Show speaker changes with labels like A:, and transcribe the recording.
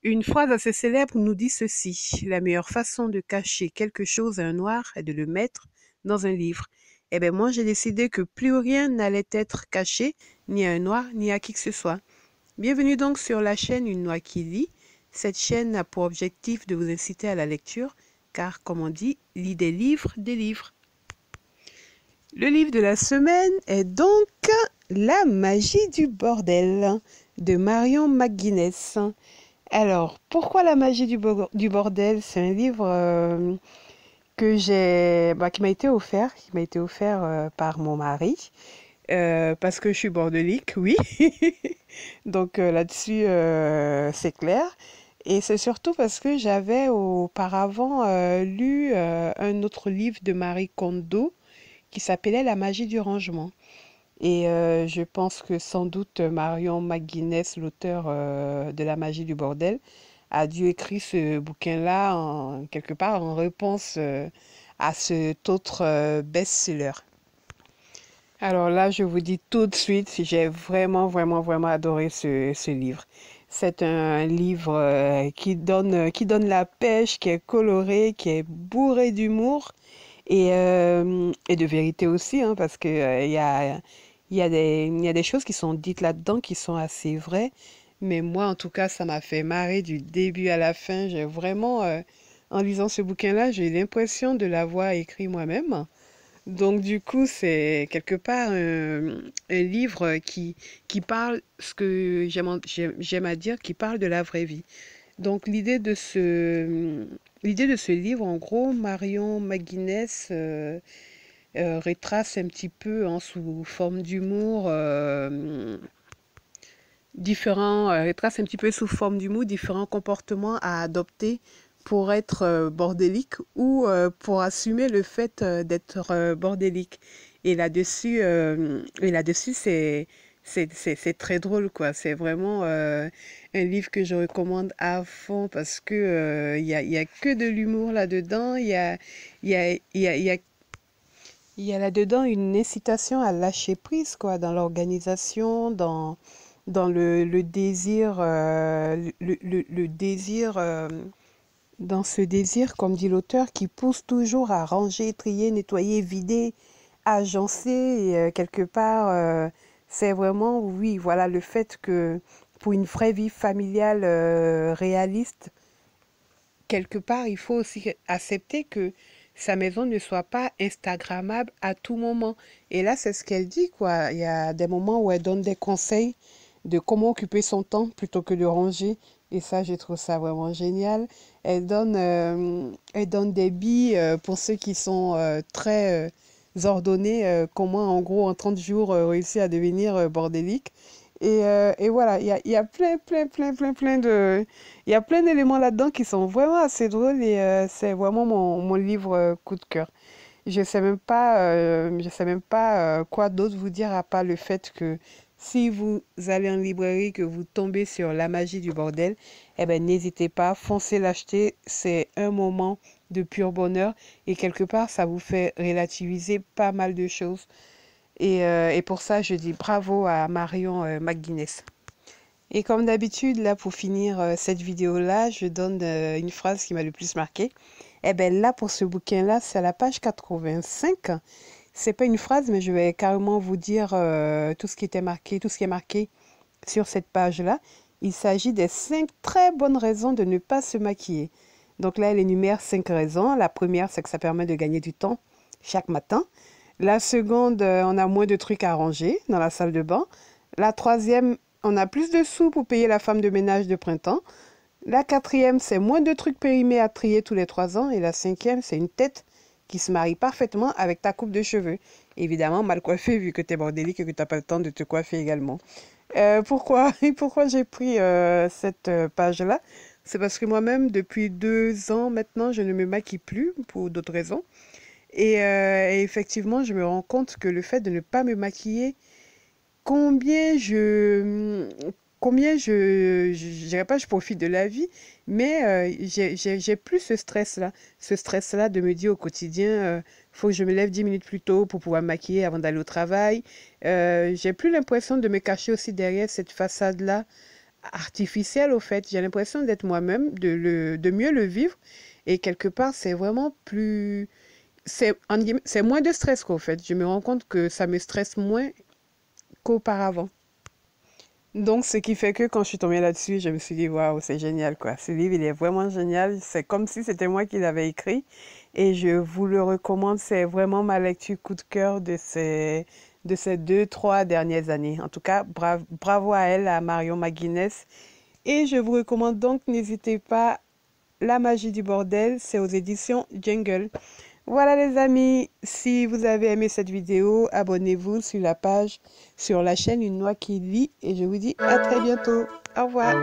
A: Une phrase assez célèbre nous dit ceci: la meilleure façon de cacher quelque chose à un noir est de le mettre dans un livre. Eh bien, moi, j'ai décidé que plus rien n'allait être caché, ni à un noir, ni à qui que ce soit. Bienvenue donc sur la chaîne Une Noix qui lit. Cette chaîne a pour objectif de vous inciter à la lecture, car, comme on dit, lis des livres, des livres. Le livre de la semaine est donc La magie du bordel de Marion McGuinness. Alors, pourquoi La magie du bordel? C'est un livre qui m'a été offert, par mon mari, parce que je suis bordélique, oui. Donc là-dessus, c'est clair. Et c'est surtout parce que j'avais auparavant lu un autre livre de Marie Kondo qui s'appelait La magie du rangement. Et je pense que sans doute Marion McGuinness, l'auteur de La magie du bordel, a dû écrire ce bouquin-là quelque part en réponse à cet autre best-seller. Alors là, je vous dis tout de suite, j'ai vraiment adoré ce livre. C'est un livre qui donne la pêche, qui est coloré, qui est bourré d'humour et de vérité aussi, hein, parce que il y a des choses qui sont dites là-dedans qui sont assez vraies. Mais moi, en tout cas, ça m'a fait marrer du début à la fin. J'ai vraiment, en lisant ce bouquin-là, j'ai eu l'impression de l'avoir écrit moi-même. Donc, du coup, c'est quelque part un livre qui parle, ce que j'aime à dire, qui parle de la vraie vie. Donc, l'idée de ce livre, en gros, Marion McGuinness retrace un petit peu sous forme d'humour retrace un petit peu sous forme d'humour différents comportements à adopter pour être bordélique ou pour assumer le fait d'être bordélique. Et là-dessus, c'est très drôle, quoi. C'est vraiment un livre que je recommande à fond parce que il y a que de l'humour là-dedans. Il y a, il y a, il y a, il y a là-dedans une incitation à lâcher prise, quoi, dans l'organisation, dans le désir, le désir, dans ce désir, comme dit l'auteur, qui pousse toujours à ranger, trier, nettoyer, vider, agencer, et, quelque part, c'est vraiment, oui, voilà, le fait que pour une vraie vie familiale réaliste, quelque part, il faut aussi accepter que sa maison ne soit pas Instagrammable à tout moment. Et là, c'est ce qu'elle dit, quoi. Il y a des moments où elle donne des conseils de comment occuper son temps plutôt que de ranger. Et ça, je trouve ça vraiment génial. Elle donne des billes pour ceux qui sont très ordonnés, comment en gros en 30 jours réussir à devenir bordélique. Et voilà, il y a il y a plein d'éléments là-dedans qui sont vraiment assez drôles et c'est vraiment mon livre coup de cœur. Je sais même pas quoi d'autre vous dire à part le fait que si vous allez en librairie, que vous tombez sur La magie du bordel, eh ben n'hésitez pas, foncez l'acheter. C'est un moment de pur bonheur et quelque part ça vous fait relativiser pas mal de choses. Et pour ça, je dis bravo à Marion McGuinness. Et comme d'habitude, là, pour finir cette vidéo-là, je donne une phrase qui m'a le plus marqué. Eh bien, là, pour ce bouquin-là, c'est à la page 85. C'est pas une phrase, mais je vais carrément vous dire tout ce qui était marqué, tout ce qui est marqué sur cette page-là. Il s'agit des 5 très bonnes raisons de ne pas se maquiller. Donc là, elle énumère 5 raisons. La première, c'est que ça permet de gagner du temps chaque matin. La seconde, on a moins de trucs à ranger dans la salle de bain. La troisième, on a plus de sous pour payer la femme de ménage de printemps. La quatrième, c'est moins de trucs périmés à trier tous les 3 ans. Et la cinquième, c'est une tête qui se marie parfaitement avec ta coupe de cheveux. Évidemment, mal coiffée vu que tu es bordélique et que tu n'as pas le temps de te coiffer également. Pourquoi j'ai pris cette page-là? C'est parce que moi-même, depuis 2 ans maintenant, je ne me maquille plus pour d'autres raisons. Et effectivement, je me rends compte que le fait de ne pas me maquiller, combien je, je dirais pas je profite de la vie, mais j'ai plus ce stress-là de me dire au quotidien, faut que je me lève 10 minutes plus tôt pour pouvoir me maquiller avant d'aller au travail. J'ai plus l'impression de me cacher aussi derrière cette façade-là artificiel au fait. J'ai l'impression d'être moi-même, de mieux le vivre. Et quelque part, c'est vraiment plus... c'est moins de stress qu'au fait. Je me rends compte que ça me stresse moins qu'auparavant. Donc, ce qui fait que quand je suis tombée là-dessus, je me suis dit, waouh, c'est génial, quoi. Ce livre, il est vraiment génial. C'est comme si c'était moi qui l'avais écrit. Et je vous le recommande. C'est vraiment ma lecture coup de cœur de ces 2, 3 dernières années. En tout cas, bravo à elle, à Marion McGuinness. Et je vous recommande donc, n'hésitez pas, La magie du bordel, c'est aux éditions Jungle. Voilà les amis, si vous avez aimé cette vidéo, abonnez-vous sur la page, sur la chaîne Une Noix qui lit et je vous dis à très bientôt. Au revoir.